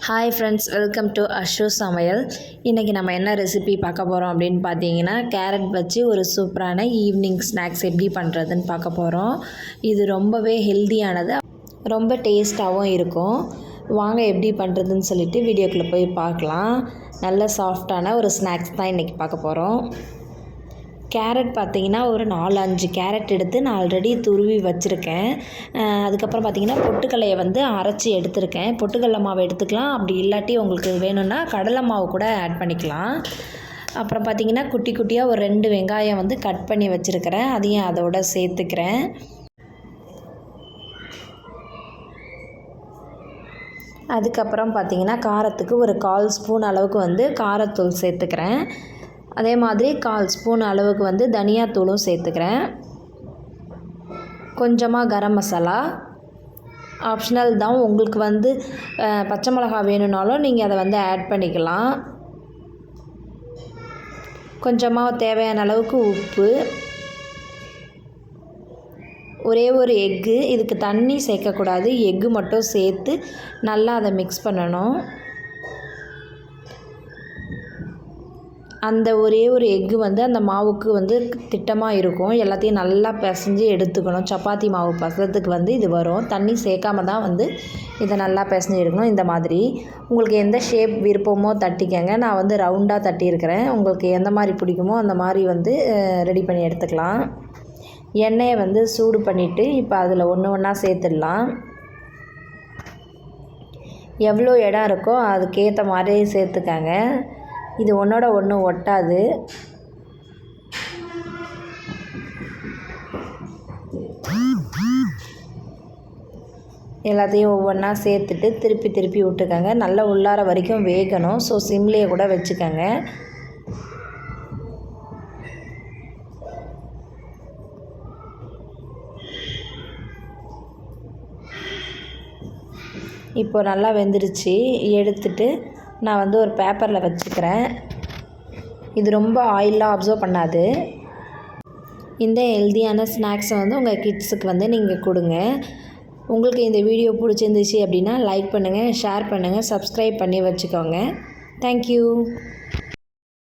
Hi friends, welcome to Ashu சமையல். இன்றைக்கி நம்ம என்ன ரெசிபி பார்க்க போகிறோம் அப்படின்னு பார்த்தீங்கன்னா, கேரட் வச்சு ஒரு சூப்பரான ஈவினிங் ஸ்நாக்ஸ் எப்படி பண்ணுறதுன்னு பார்க்க போகிறோம். இது ரொம்பவே ஹெல்தியானது, ரொம்ப டேஸ்ட்டாகவும் இருக்கும். வாங்க எப்படி பண்ணுறதுன்னு சொல்லிட்டு வீடியோக்குள்ளே போய் பார்க்கலாம். நல்ல சாஃப்டான ஒரு ஸ்நாக்ஸ் தான் இன்றைக்கி பார்க்க போகிறோம். கேரட் பார்த்திங்கன்னா ஒரு 4-5 கேரட் எடுத்து நான் ஆல்ரெடி துருவி வச்சுருக்கேன். அதுக்கப்புறம் பார்த்திங்கன்னா பொட்டுக்கல்லையை வந்து அரைச்சி எடுத்துருக்கேன். பொட்டுக்கடலை மாவு எடுத்துக்கலாம், அப்படி இல்லாட்டி உங்களுக்கு வேணும்னா கடலை மாவு கூட ஆட் பண்ணிக்கலாம். அப்புறம் பார்த்திங்கன்னா குட்டி குட்டியாக ஒரு 2 வெங்காயம் வந்து கட் பண்ணி வச்சுருக்கிறேன், அதையும் அதோட சேர்த்துக்கிறேன். அதுக்கப்புறம் பார்த்திங்கன்னா காரத்துக்கு ஒரு 1/4 ஸ்பூன் அளவுக்கு வந்து காரத்தூள் சேர்த்துக்கிறேன். அதே மாதிரி 1/4 ஸ்பூன் அளவுக்கு வந்து தனியாத்தூளும் சேர்த்துக்கிறேன். கொஞ்சமாக கரம் மசாலா ஆப்ஷனல் தான், உங்களுக்கு வந்து பச்சை மிளகாய் வேணும்னாலும் நீங்கள் அதை வந்து ஆட் பண்ணிக்கலாம். கொஞ்சமாக தேவையான அளவுக்கு உப்பு, ஒரே ஒரு எக்கு, இதுக்கு தண்ணி சேர்க்கக்கூடாது, எக்கு மட்டும் சேர்த்து நல்லா அதை மிக்ஸ் பண்ணணும். அந்த ஒரே ஒரு எக்கு வந்து அந்த மாவுக்கு வந்து திட்டமாக இருக்கும். எல்லாத்தையும் நல்லா பிசைஞ்சு எடுத்துக்கணும். சப்பாத்தி மாவு பசத்துக்கு வந்து இது வரும். தண்ணி சேர்க்காம தான் வந்து இதை நல்லா பிசைஞ்சு எடுக்கணும். இந்த மாதிரி உங்களுக்கு எந்த ஷேப் விருப்பமோ தட்டிக்கங்க. நான் வந்து ரவுண்டாக தட்டியிருக்கிறேன். உங்களுக்கு எந்த மாதிரி பிடிக்குமோ அந்த மாதிரி வந்து ரெடி பண்ணி எடுத்துக்கலாம். எண்ணெயை வந்து சூடு பண்ணிவிட்டு இப்போ அதில் ஒன்று ஒன்றா சேர்த்துடலாம். எவ்வளோ இடம் இருக்கோ அதுக்கேற்ற மாதிரி சேர்த்துக்கங்க. இது ஒன்றோட ஒன்று ஒட்டாது. எல்லாத்தையும் ஒவ்வொன்றா சேர்த்துட்டு திருப்பி விட்டுக்கங்க. நல்லா உள்ளார வரைக்கும் வேகணும். ஸோ சிம்லேயே கூட வச்சுக்கோங்க. இப்போ நல்லா வெந்துருச்சு. எடுத்துட்டு நான் வந்து ஒரு பேப்பரில் வச்சுக்கிறேன். இது ரொம்ப ஆயிலாக அப்சர்வ் பண்ணாது. இந்த ஹெல்தியான ஸ்நாக்ஸை வந்து உங்கள் கிட்ஸுக்கு வந்து நீங்கள் கொடுங்க. உங்களுக்கு இந்த வீடியோ பிடிச்சிருந்துச்சு அப்படின்னா லைக் பண்ணுங்கள், ஷேர் பண்ணுங்கள், சப்ஸ்கிரைப் பண்ணி வச்சுக்கோங்க. தேங்க்யூ.